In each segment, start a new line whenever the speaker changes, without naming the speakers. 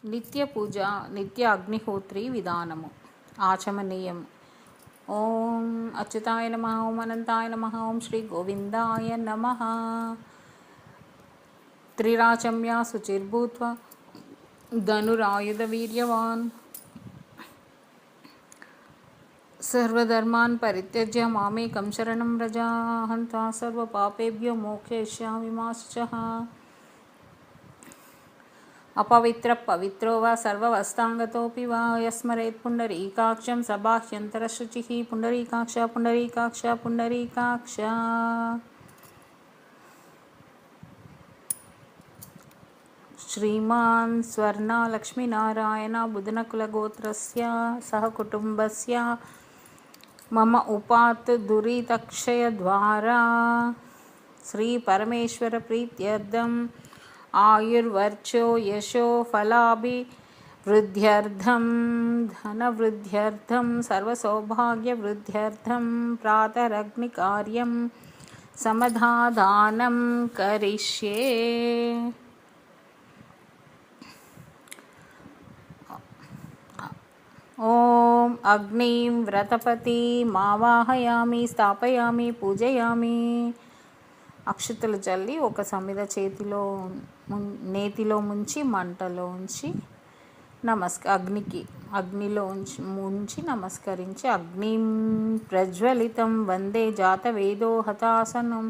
నిత్య పూజ నిత్య అగ్నిహోత్రి విధానము ఆచమనీయం. ఓం అచ్యుతాయ నమః, ఓం అనంతాయ నమః, ఓం శ్రీ గోవిందాయ నమః. త్రిరాచమ్య శుచిర్భూత్వా ధనురాయుధ వీర్యవాన్ సర్వధర్మాన్ పరిత్యజ్య మామేకం శరణం వ్రజ. అహం త్వా సర్వపాపేభ్యో మోక్షయిష్యామి మా శుచః. अपवित्र पवित्रो वा सर्ववस्तांगतोऽपि वा यस्मरेत् पुण्डरीकाक्षं सबाह्यन्तरशुचिः. पुण्डरीकाक्ष पुण्डरीकाक्ष पुण्डरीकाक्ष. श्रीमान् स्वर्णलक्ष्मीनारायण बुधनकुलगोत्रस्य सह कुटुम्बस्य मम उपात् दुरितक्षयद्वारा श्रीपरमेश्वरप्रीत्यर्थम् आयुर्वर्चो यशो फलाभिवृद्ध्यर्थं धनवृद्ध्यर्थं सर्वसौभाग्यवृद्ध्यर्थं प्रातरग्निकार्यं समधादानं करिष्ये. ओम अग्निं व्रतपति मावाहयामि स्थापयामि पूजयामि. అక్షతలు చల్లి ఒక సమిద చేతిలో నేతిలో ముంచి మంటలో ఉంచి అగ్నిలో ఉంచి నమస్కరించి అగ్నిం ప్రజ్వలితం వందే జాతవేదో హతాసనం.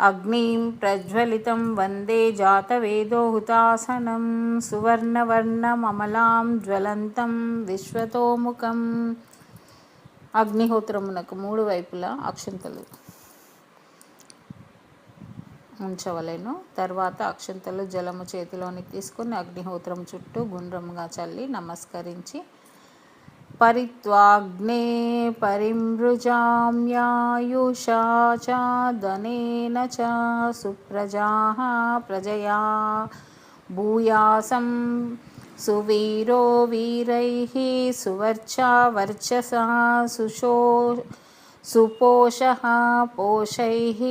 అగ్నిం ప్రజ్వలితం వందే జాతవేదో హుతాసనం. సువర్ణవర్ణమమలాం జ్వలంతం విశ్వతోముఖం. అగ్నిహోత్రమునకు మూడు వైపులా అక్షంతలు ఉంచవలెను. తర్వాత అక్షంతలు జలము చేతిలోనికి తీసుకుని అగ్నిహోత్రం చుట్టూ గుండ్రముగా చల్లి నమస్కరించి పరిత్వాగ్నే పరిమృజామ్యాయుషా చ ధనేన చ సుప్రజాః ప్రజయా భూయాసం సువీరో వీరైః సువర్చా వర్చసా సుపోషః పోషైః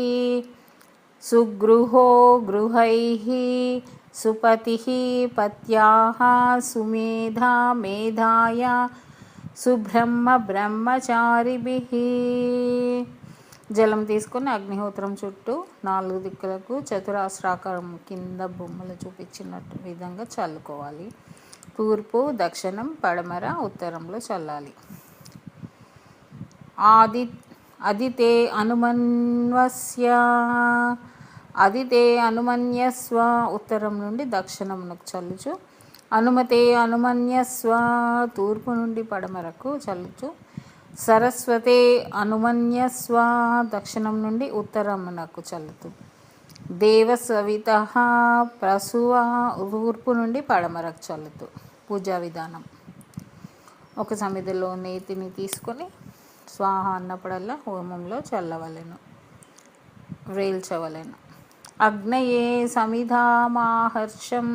సుగృహో గృహైః సుపతిః పత్యాః సుమేధా మేధాయ సుబ్రహ్మ బ్రహ్మచారిభిః. జలం తీసుకొని అగ్నిహోత్రం చుట్టూ నాలుగు దిక్కులకు చతురాస్రాకారం కింద బొమ్మలు చూపించిన విధంగా చల్లుకోవాలి. తూర్పు, దక్షిణం, పడమర, ఉత్తరంలో చల్లాలి. అదితే అనుమన్యస్వ ఉత్తరం నుండి దక్షిణమునకు చల్లుచు. అనుమతే అనుమన్యస్వ తూర్పు నుండి పడమరకు చల్లుచు. సరస్వతే అనుమన్యస్వ దక్షిణం నుండి ఉత్తరమునకు చల్లుతూ. దేవసవితః ప్రసూవ తూర్పు నుండి పడమరకు చల్లుతూ. పూజా విధానం: ఒక సమిధిలో నేతిని తీసుకొని స్వాహ అన్నప్పుడల్లా హోమంలో చల్లవలెను, వ్రేల్చవలెను. అగ్నయే సమిధామాహర్షం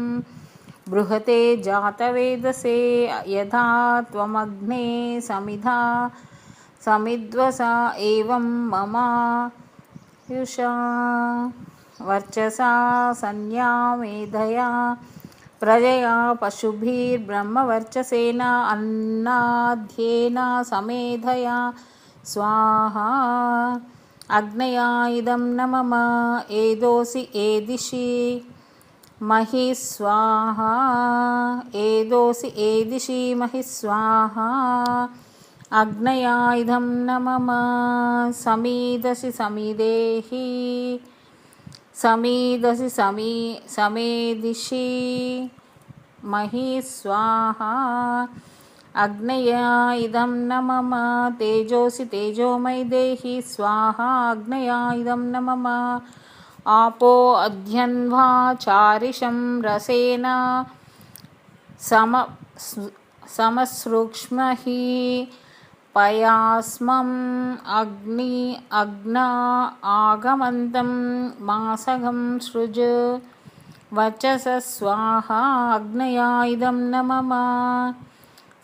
బృహతే జాతవేదసే యథా త్వమగ్నే సమిధ్వసా ఏవం మమాయుషా వర్చసా సన్యామేధయా ప్రజయా పశుభిర్బ్రహ్మవర్చసేన అన్నాధ్యేన సమేధయా స్వాహా. అగ్నయా ఇదం న మమ ఏదోసి ఏదిషి మహి స్వాహా. ఏదోసి ఏదిషి మహి స్వాహా. అగ్నయా ఇదం న మమ సమీదసి సమీదేహి సమీదసి సమేదిషి మహి స్వాహా. అగ్నయా ఇదం న మమ తేజోసి తేజోమయి దేహి స్వాహా. అగ్నయా ఇదం న మమ ఆపో అధ్యన్వా చారిషం రసేన సమసృక్ష్మహి పయాస్మం అగ్నా ఆగమంతం మాసగం సృజ్ వచస స్వాహా. అగ్నయా ఇదం న మమ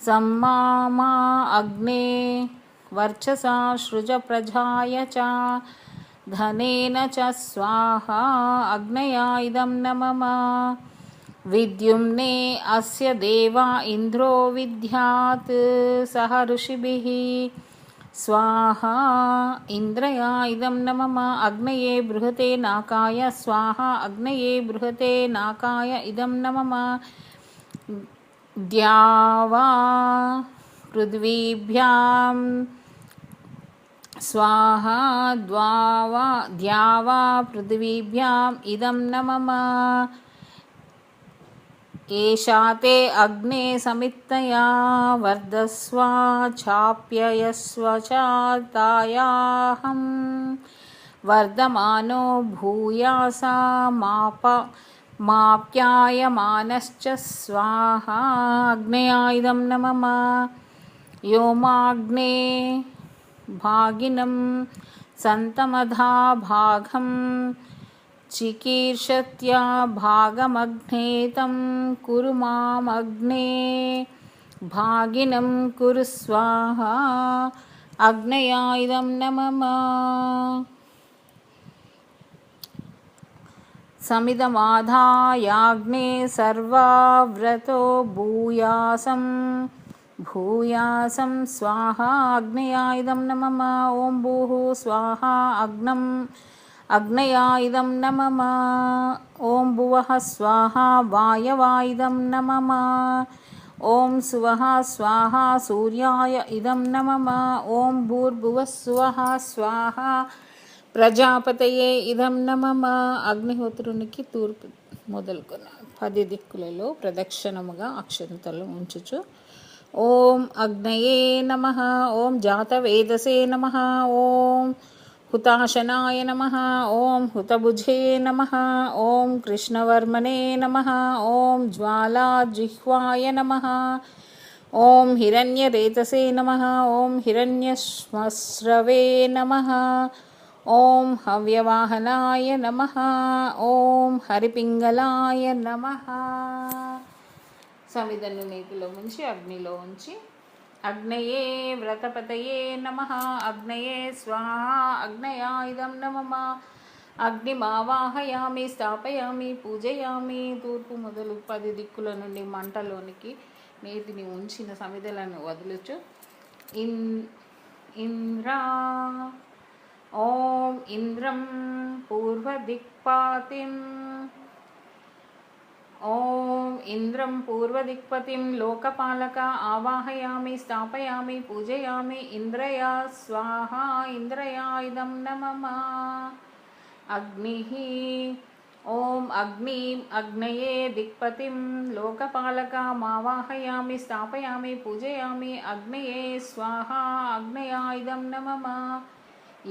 సమ్మామా అగ్నే వర్చసా సృజ ప్రజాయ చ ధనేన చ స్వాహా. అగ్నయా ఇదం న మమ विद्युम्ने अस्य देवा इन्द्रो विद्यात् सह ऋषिभिः स्वाहा इन्द्रया इदं न मम अग्नये बृहते नाकाय स्वाहा अग्नये बृहते नाकाय इदं न मम द्यावा पृथ्वीभ्यां स्वाहा द्यावा पृथ्वीभ्याम् इदं न मम एषा ते अग्ने समित्तया वर्धस्व चाप्ययस्व च तायाहं वर्धमानो भूयासा माप्यायमानश्च स्वाहा अग्नया इदं न मम योमाग्ने भागिनं सन्तमधा भागं चिकीर्षत्या भागमग्ने तं कुरु मामग्ने भागिनं कुरु स्वाहा अग्नया इदं न मम समिदमाधायाग्ने सर्वाव्रतो भूयासं स्वाहा अग्नया इदं न मम ॐ भूः स्वाहा अग्नया इदं न मम ॐ भुवः स्वाहा वायवा इदं न मम ॐ सुवः स्वाहा सूर्याय इदं न मम ॐ भूर्भुवः सुवः स्वाहा ప్రజాపతయే ఇదం న మమ అగ్నిహోత్రునికి తూర్పు మొదలుకొని 10 దిక్కులలో ప్రదక్షిణముగా అక్షంతలు ఉంచుచు ఓం అగ్నయే నమః ఓం జాతవేదసే నమః ఓం హుతాశనాయ నమః ఓం హుతభుజే నమః ఓం కృష్ణవర్మణే నమః ఓం జ్వాలాజిహ్వాయ నమః ఓం హిరణ్యరేతసే నమః ఓం హిరణ్యశ్మశ్రవే నమః ఓం హవ్యవాహనాయ నమః ఓం హరిపింగళాయ నమః సమిధను నీటిలో ముంచి అగ్నిలో ఉంచి అగ్నయే వ్రతపతయే నమః అగ్నయే స్వాహా అగ్నయా ఇదం న మమ అగ్నిమావాహయామి స్థాపయామి పూజయామి తూర్పు మొదలు 10 దిక్కుల నుండి మంటలోనికి నీటిని ఉంచిన సమిధలను వదులుచు ఇంద్రా ఓం ఇంద్రం పూర్వదిక్పతిం లోకపాలక ఆవాహయామి స్థాపయామి పూజయామి ఇంద్రయా స్వాహా ఇంద్రయా ఇదం న మమ అగ్నిః ఓం అగ్నయే దిక్పతిం లోకపాలకమావాహయామి స్థాపయామి పూజయామి అగ్నయే స్వాహా అగ్నయా ఇదం న మమ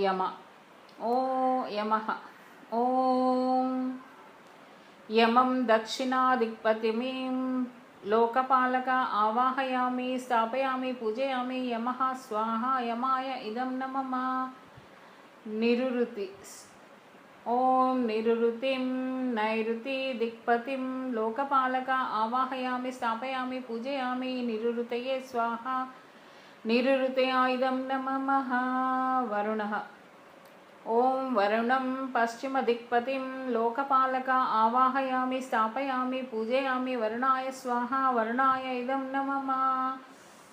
యమః ఓం యమం దక్షిణాదిక్పతిం లోకపాలక ఆవాహయామి స్థాపయామి పూజయామి యమః స్వాహా యమాయ ఇదం న మమ నిరుతి ఓం నిరుతిం నైరుతి దిక్పతిం లోకపాలక ఆవాహయామి స్థాపయామి పూజయామి నిరుతయే స్వాహా నిరుతయా ఇదం న మమ వరుణః ఓం వరుణం పశ్చిమదిక్పతిం లోకపాలక ఆవాహయామి స్థాపయామి పూజయామి వరుణాయ స్వాహా వరుణాయ ఇదం న మమ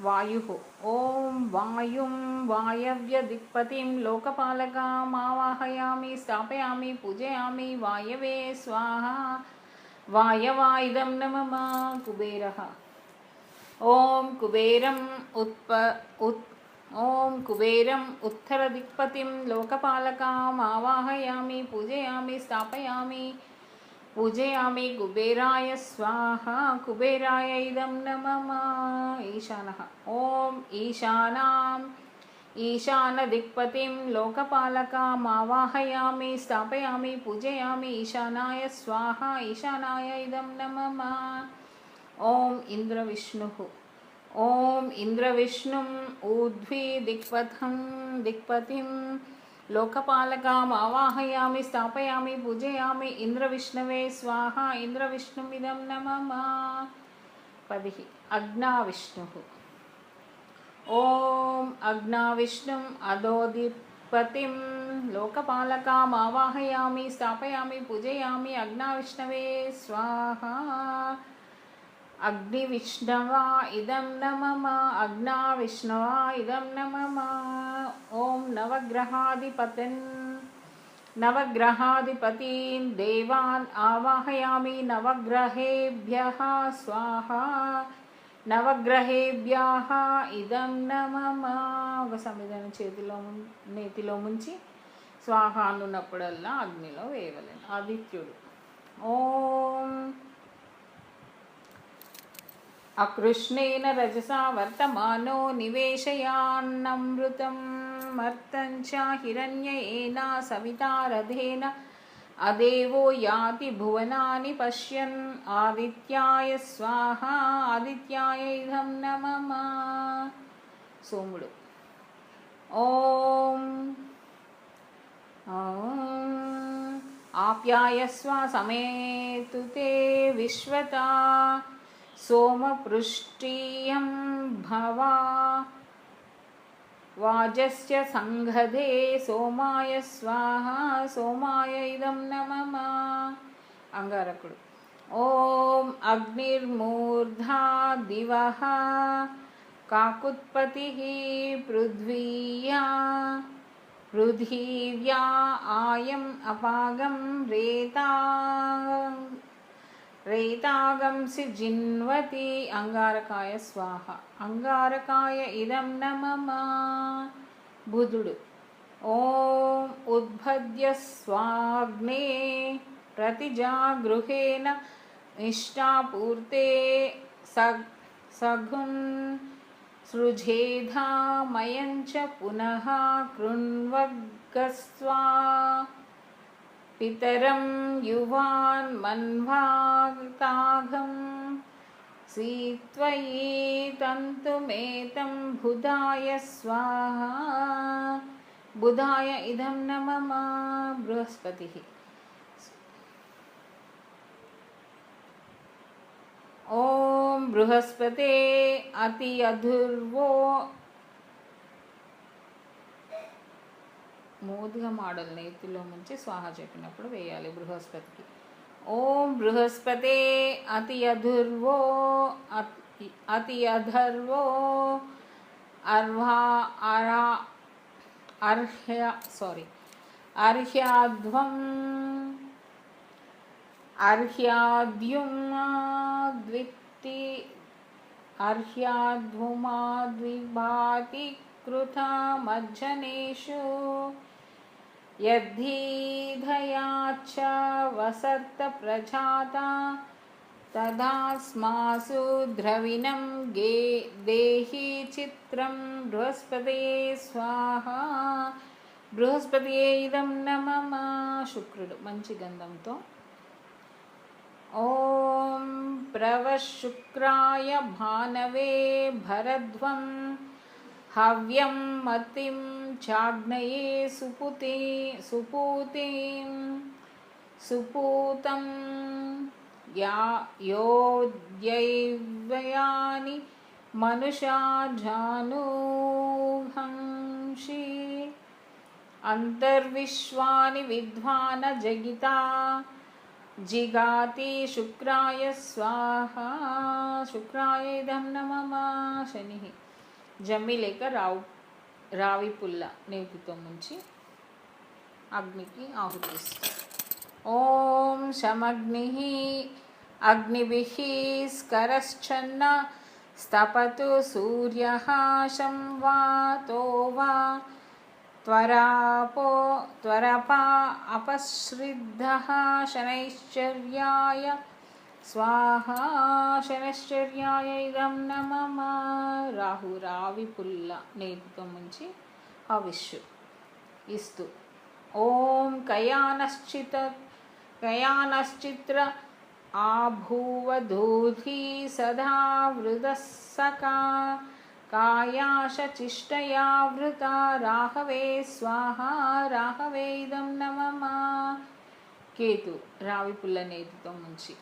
వాయుః ఓం వాయుం వాయవ్యదిక్పతిం లోకపాలకమావాహయామి స్థాపయామి పూజయామి వాయవే స్వాహా వాయవా ఇదం న మమ కుబేరః ఓం కుబేరం ఉత్తరదిక్పతిం లోకపాలకమావాహయామి పూజయామి స్థాపయామి పూజయామి కుబేరాయ స్వాహా కుబేరాయ ఇదం న మమ ఈశానః ఓం ఈశానదిక్పతిం లోకపాలకమావాహయామి స్థాపయామి పూజయామి ఈశానాయ స్వాహా ఈశానాయ ఇదం న మమ ఓం ఇంద్రవిష్ణుం ఊర్ధ్వి దిక్పతిం లోకపాలకమావాహయామి స్థాపయామి పూజయామి ఇంద్రవిష్ణవే స్వాహా ఇంద్రవిష్ణుమిదం న మమ 10 అగ్నావిష్ణుః ఓం అగ్నావిష్ణుం అధోదిక్పతిం लोकपालकामावाहयामि स्थापयामि पूजयामि अग्नाविष्णवे स्वाहा अग्निविष्णवा इदं न मम अग्नाविष्णवा इदं न मम ॐ नवग्रहाधिपतीन् देवान् आवाहयामि नवग्रहेभ्यः स्वाहा నవగ్రహేభ్యః ఇదం నమః. ఒక సమిధను నేతిలో ముంచి స్వాహ అనున్నప్పుడల్లా అగ్నిలో వేయవలెను. ఆదిత్యుడు ఓం అకృష్ణేన రజసా వర్తమానో నివేశయాన్నమృతం మర్తంచ హిరణ్యేన సవితారథేన అదేవో యాతి భువనాని పశ్యన్ ఆదిత్యాయ స్వాహ ఆదిత్యాయ ఇదం నమః. సోముడు ఓం ఆప్యాయస్వ సమేతుతే విశ్వతా సోమపృష్ఠీయం భవా వాజస్య సంఘదే సోమాయ స్వాహ సోమాయ ఇదం నమః. అంగారకుడు ఓం అగ్నిర్మూర్ధా దివః కాకుత్పతిః పృథివ్యా ఆయం అపాగం రేతాగంసి జిన్వతి అంగారకాయ స్వాహ అంగారకాయ ఇదం నమః. బుధుడు ఓం ఉద్భద్య స్వాగ్నే ప్రతిజాగృహేణ ఇష్టాపూర్తే సఘుం సృజేధామయంచ పునః కృణ్వగ్గస్వా పితరం యువాన్ మన్వాతాఘం సీత్వయీ తంతుమేతం బుధాయ స్వాహా బుధాయ ఇదం నమః. బృహస్పతి ఓం బృహస్పతే అతి అధుర్వో మోదుగా మాడల్ నేతిలో ముంచి స్వాహ చెప్పినప్పుడు వేయాలి బృహస్పతికి. ఓం బృహస్పతే అతి అధుర్వో అర్హ్యాద్వుమాద్విభాతి కృతా మజ్జనేషు యద్ధీధయాచ్చ వసర్త ప్రజాతా తదాస్మాసు ద్రవిణం దేహి చిత్రం బృహస్పతయే స్వాహా బృహస్పతయే ఇదం నమః. శుక్రుడు మంచి గంధంతో ఓం ప్రవశుక్రాయ భానవే భరధ్వం హవ్యం మతిం చాగ్నయే సుపూతం యోద్యైవ్యాని మనుషా జానుహంషి అంతర్విశ్వాని విద్వాన జగితా జిగాతి శుక్రాయ స్వాహా శుక్రాయ ఇదం నమః. శని జమ్మి లేక రావి పుల్ల నేతితో ముంచి అగ్నికి ఆహుతిస్తుంది. ఓం శమగ్నిః అగ్నిభిః స్కరశ్చన్న స్తపతు సూర్యః సంవాతో వా త్వరపా అపశ్రిద్ధః శనైశ్చర్యాయ స్వాహా శనైశ్చర్యాయ ఇదం నమః. రాహు రావి పుల్ల నేతితో ముంచి హవిష్యు ఇస్తు. ఓం కయానశ్చిత్ర ఆభూవధూధి సదా వృదస్సకా కాయాశచిష్టయా వృత రాహవే స్వాహా రాహవే ఇదం నమః. కేతు రావి పుల్ల నేతితో ముంచి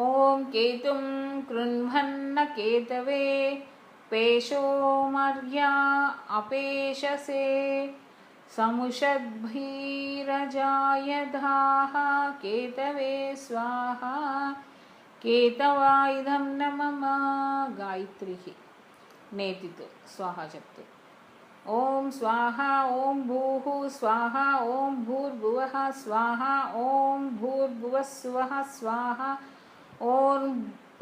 ఓం కేతుం కృణ్వన్న కేతవే పేషోమర్యా అపేషసే समुषद्भिरजायधाः केतवे स्वाहा केतवा इदं न मम गायत्री नेतितो स्वाहा చెప్తూ ఓం స్వాహ ఓం భూః స్వాహ ఓం భూర్భువః స్వాహ ఓం భూర్భువస్సువః స్వాహ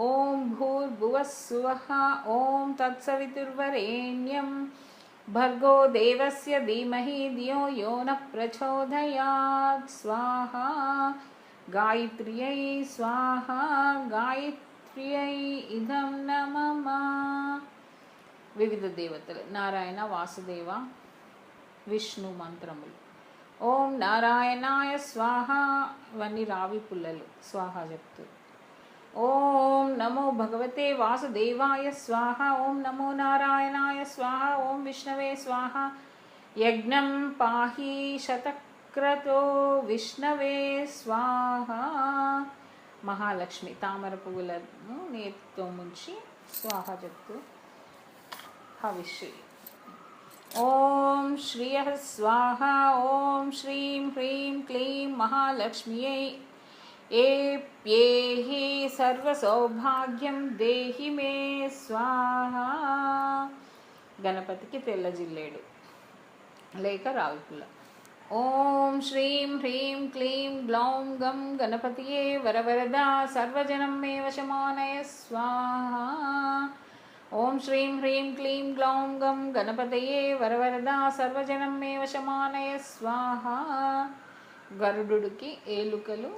ఓం భూర్భువస్సువః ఓం తత్సవితుర్వరేణ్యం భర్గో దేవస్య ధీమహి ధియో యో న ప్రచోదయాత్ స్వాహ గాయత్ర్యై స్వాహ గాయత్ర్యై ఇదం న మమ. వివిధ దేవతలు నారాయణ వాసుదేవ విష్ణు మంత్రములు. ఓం నారాయణాయ స్వాహ ఇవన్నీ రావి పుల్లలు స్వాహ చెప్తూ. ఓం నమో భగవతే వాసుదేవాయ స్వాహ ఓం నమో నారాయణాయ స్వాహ ఓం విష్ణవే స్వాహ యజ్ఞం పాహి శతక్రతో విష్ణవే స్వాహ. మహాలక్ష్మి తామర పువ్వులను నేతితో ముంచి స్వాహ చెప్తూ హవిష్యే. ఓం శ్రియః స్వాహ ఓం శ్రీం హ్రీం క్లీం మహాలక్ష్మ్యై ఏప్యేహి సర్వసౌభాగ్యం దేహి మే స్వాహ. గణపతికి తెల్ల జిల్లేడు లేక రావిపుల్ల. ఓం శ్రీం హ్రీం క్లీం గ్లౌం గం గణపతియే వరవరదా సర్వజనం మే వశమానయ స్వాహ. ఓం శ్రీం హ్రీం క్లీం గ్లౌం గం గణపతయే వరవరదా సర్వజనం మే వశమానయ స్వాహ. గరుడుకి ఏలుకలు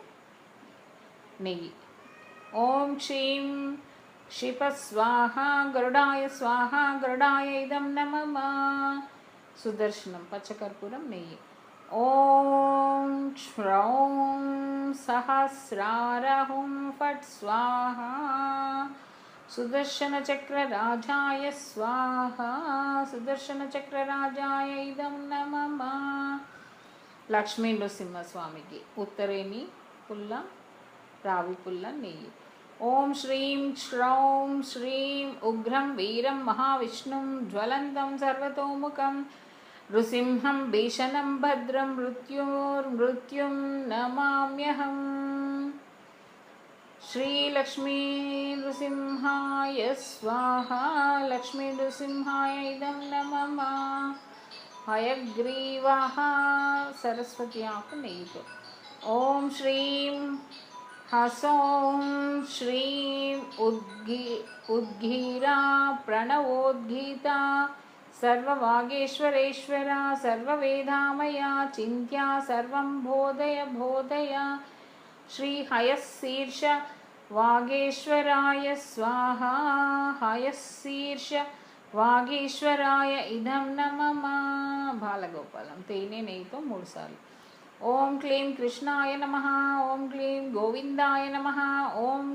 నెయ్యి. ఓం క్షీం క్షిప స్వాహ గరుడాయ స్వాహ గరుడాయ ఇదం న మమ. సుదర్శనం పచ్చకర్పూరం నెయ్యి. ఓం శ్రౌం సహస్రారహుం ఫట్ స్వాహ సుదర్శన చక్ర రాజాయ స్వాహ సుదర్శన చక్ర రాజాయ ఇదం న మమ. లక్ష్మీ నృసింహస్వామికి ఉత్తరేణి పుల్ల రావి పుల్ల నెయ్యి. ఓం శ్రీం శ్రౌం శ్రీం ఉగ్రం వీరం మహావిష్ణుం జ్వలంతం సర్వతోముఖం నృసింహం భీషణం భద్రం మృత్యుం నమామ్యహం. శ్రీ లక్ష్మీ నృసింహాయ స్వాహ లక్ష్మీ నృసింహాయ ఇదం న మమ. హయగ్రీవాః సరస్వతి ఆకు నెయ్యితో. ఓం శ్రీం హసౌం శ్రీం ఉద్గీరా ప్రణవోద్గీత సర్వవాగేశ్వరేశ్వర సర్వవేదామయ చింత్యా సర్వం బోధయ బోధయ. శ్రీ హయశీర్ష వాగేశ్వరాయ స్వాహ హయశీర్ష వాగీశ్వరాయ ఇదం న మమ. బాలగోపాలం తేనె నెయ్యితో 3 సార్లు. ఓం క్లీం కృష్ణాయ నమః ఓం క్లీం గోవిందాయ నమః ఓం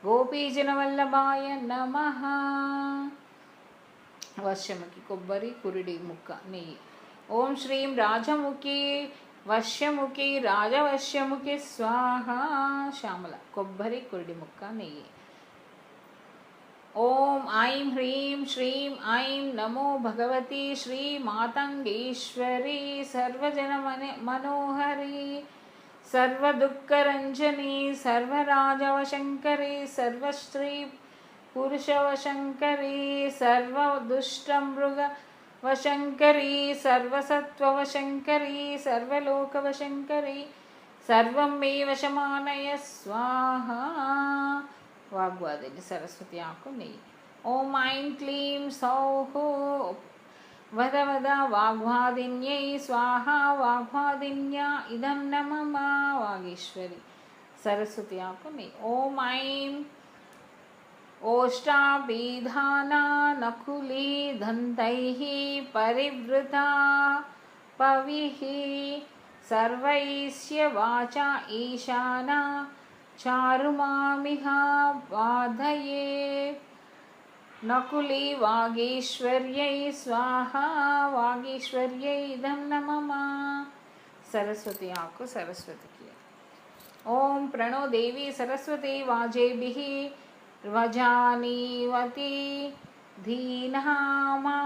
గోపీజనవల్లభాయ నమః. వర్షముకి కొబ్బరి కురిడి ముక్క నెయ్యి. ఓం శ్రీం రాజముఖి వర్షముఖి రాజవర్షముఖి స్వాహ శ్యామల కొబ్బరి కురిడి ముక్క నెయ్యి. ఓం ఐం హ్రీం శ్రీం ఐం నమో భగవతి శ్రీ మాతంగేశ్వరి సర్వజన మనోహరి సర్వదుఃఖరంజని సర్వరాజవశంకరి సర్వశ్రీ పురుషవశంకరి సర్వదుష్టమృగ వశంకరి సర్వసత్వవశంకరి సర్వలోకవశంకరి సర్వం మే వశమానయ స్వాహ. వాగ్వాదిని సరస్వతి ఆకు నెయ్యి. ఓం ఐం క్లీం సౌః వద వద వాగ్వాదిన్యై స్వాహ వాగ్వాదిన్యా ఇదం న మమ. వాగీశ్వరి సరస్వతి ఆకు నెయ్యి. ఓం ఐం ఓష్టాభిధానా నకులీ దంతైః పరివృతా పవిః సర్వైస్య వాచా ఈశానా చారుమామిహ బాధయే. నకులీ వాగీశ్వర్యై స్వాహ వాగీశ్వర్యై ఇదం న మమ. సరస్వతి ఆకు సరస్వతికి. ఓం ప్రణో దేవి సరస్వతి వాజేభిః వజానీవతి ధీనామా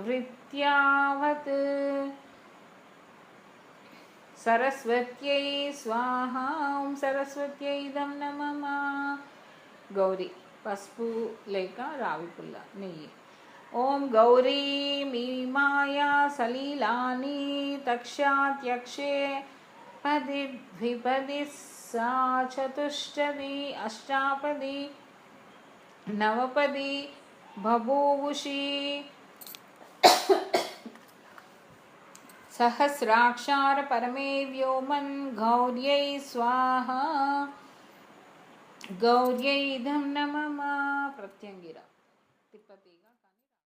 వృత్యావత్. सरस्वत्यै स्वाहा ओं सरस्वत्यै इदं नमः गौरी పసుపు లేక రావి పుల్ల నెయ్యి ఓం గౌరీ మీమాయా సలీలాని తక్షాత్యక్షే పది ద్విపది సా చతుష్టది అష్టాపది నవపది బభూవుషి सहस्राक्षर परमे व्योमन गौर्यै स्वाहा गौर्यै इदं नमः प्रत्यंगिरा।